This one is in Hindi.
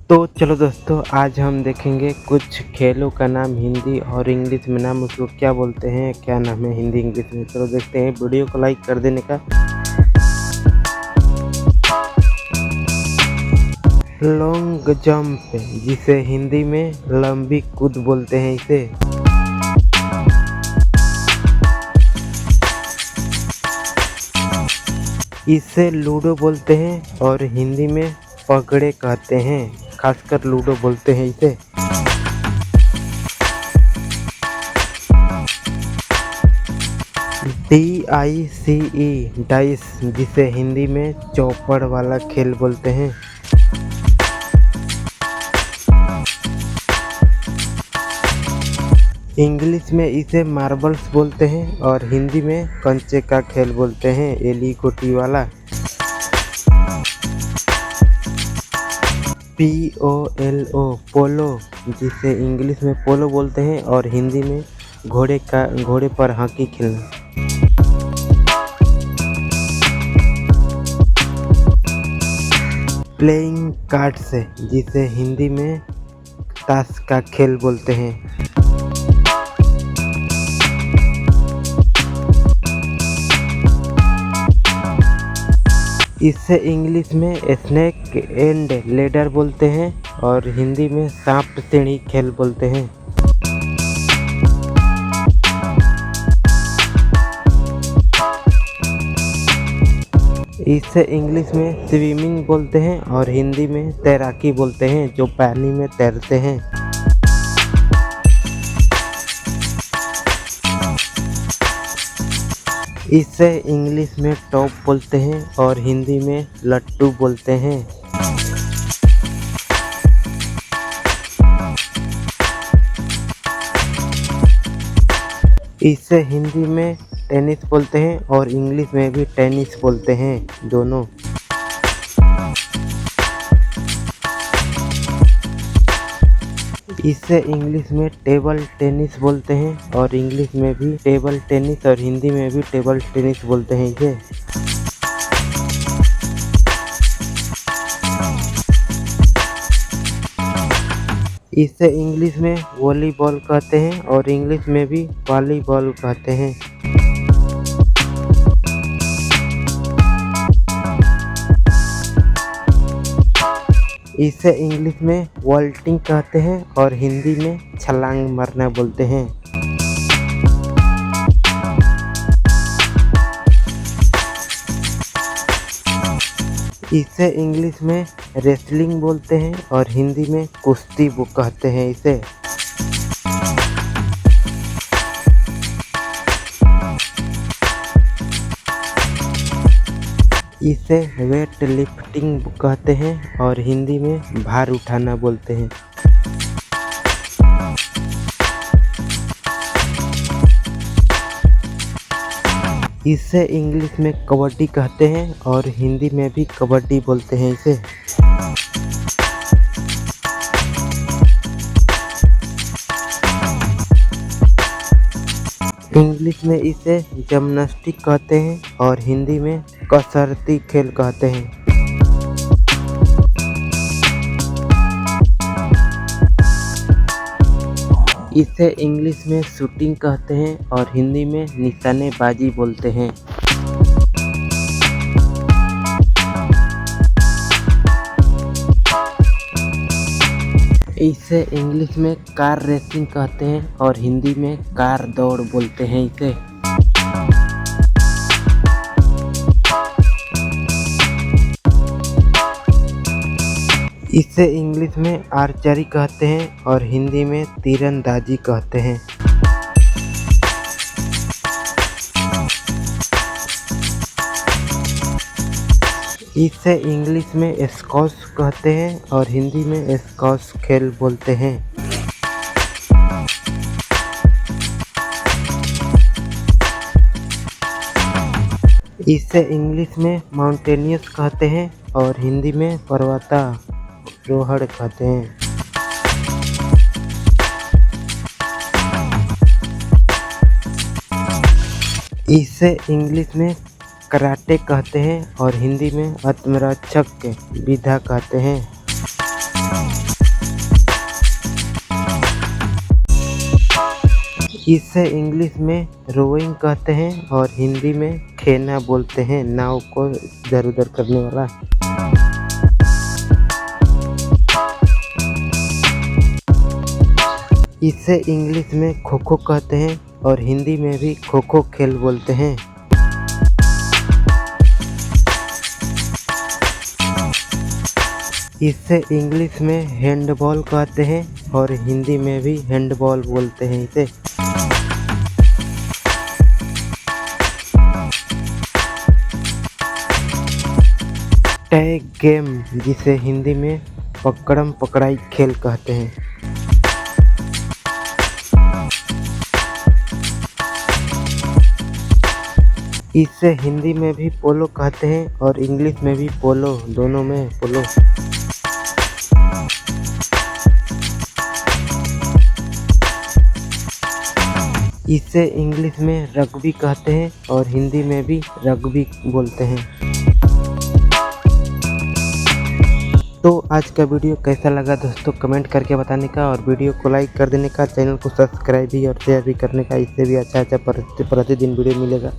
तो चलो दोस्तों, आज हम देखेंगे कुछ खेलों का नाम हिंदी और इंग्लिश में नाम उसको क्या बोलते हैं, क्या नाम है हिंदी इंग्लिश में। चलो देखते हैं, वीडियो को लाइक कर देने का। लॉन्ग जंप, जिसे हिंदी में लंबी कूद बोलते हैं इसे। इसे लूडो बोलते हैं और हिंदी में पकड़े कहते हैं, खासकर लूडो बोलते हैं इसे। DICE डाइस, जिसे हिंदी में चौपड़ वाला खेल बोलते हैं। इंग्लिश में इसे मार्बल्स बोलते हैं और हिंदी में कंचे का खेल बोलते हैं, एली गोटी वाला। POLO पोलो, जिसे इंग्लिश में पोलो बोलते हैं और हिंदी में घोड़े पर हॉकी खेलना। प्लेइंग कार्ड्स, जिसे हिंदी में ताश का खेल बोलते हैं। इसे इंग्लिश में स्नेक एंड लेडर बोलते हैं और हिंदी में सांप सीढ़ी खेल बोलते हैं। इसे इंग्लिश में स्विमिंग बोलते हैं और हिंदी में तैराकी बोलते हैं, जो पानी में तैरते हैं। इसे इंग्लिश में टॉप बोलते हैं और हिंदी में लट्टू बोलते हैं। इसे हिंदी में टेनिस बोलते हैं और इंग्लिश में भी टेनिस बोलते हैं, दोनों। इसे इंग्लिश में टेबल टेनिस बोलते हैं और इंग्लिश में भी टेबल टेनिस और हिंदी में भी टेबल टेनिस बोलते हैं इसे। इसे इंग्लिश में वॉलीबॉल कहते हैं और इंग्लिश में भी वॉलीबॉल कहते हैं। इसे इंग्लिश में वॉल्टिंग कहते हैं और हिंदी में छलांग मारना बोलते हैं। इसे इंग्लिश में रेसलिंग बोलते हैं और हिंदी में कुश्ती कहते हैं इसे। इसे वेट लिफ्टिंग कहते हैं और हिंदी में भार उठाना बोलते हैं। इसे इंग्लिश में कबड्डी कहते हैं और हिंदी में भी कबड्डी बोलते हैं इसे। इंग्लिश में इसे जिम्नास्टिक कहते हैं और हिंदी में कसरती खेल कहते हैं। इसे इंग्लिश में शूटिंग कहते हैं और हिंदी में निशानेबाजी बोलते हैं। इसे इंग्लिश में कार रेसिंग कहते हैं और हिंदी में कार दौड़ बोलते हैं इसे। इसे इंग्लिश में आर्चरी कहते हैं और हिंदी में तीरंदाजी कहते हैं। इसे इंग्लिश में स्क्वैश कहते हैं और हिंदी में स्क्वैश खेल बोलते हैं। इसे इंग्लिश में माउंटेनियस कहते हैं और हिंदी में पर्वतारोहण कहते हैं। इसे इंग्लिश में कराटे कहते हैं और हिंदी में आत्मरक्षक विद्या कहते हैं। इसे इंग्लिश में रोइंग कहते हैं और हिंदी में खेना बोलते हैं, नाव को इधर उधर करने वाला। इसे इंग्लिश में खो खो कहते हैं और हिंदी में भी खो खो खेल बोलते हैं। इसे इंग्लिश में हैंडबॉल कहते हैं और हिंदी में भी हैंडबॉल बोलते हैं इसे। टैग गेम, जिसे हिंदी में पकड़म पकड़ाई खेल कहते हैं। इसे हिंदी में भी पोलो कहते हैं और इंग्लिश में भी पोलो, दोनों में पोलो। इसे इंग्लिश में रग्बी कहते हैं और हिंदी में भी रग्बी बोलते हैं। तो आज का वीडियो कैसा लगा दोस्तों, कमेंट करके बताने का और वीडियो को लाइक कर देने का, चैनल को सब्सक्राइब भी और शेयर भी करने का। इससे भी अच्छा प्रतिदिन वीडियो मिलेगा।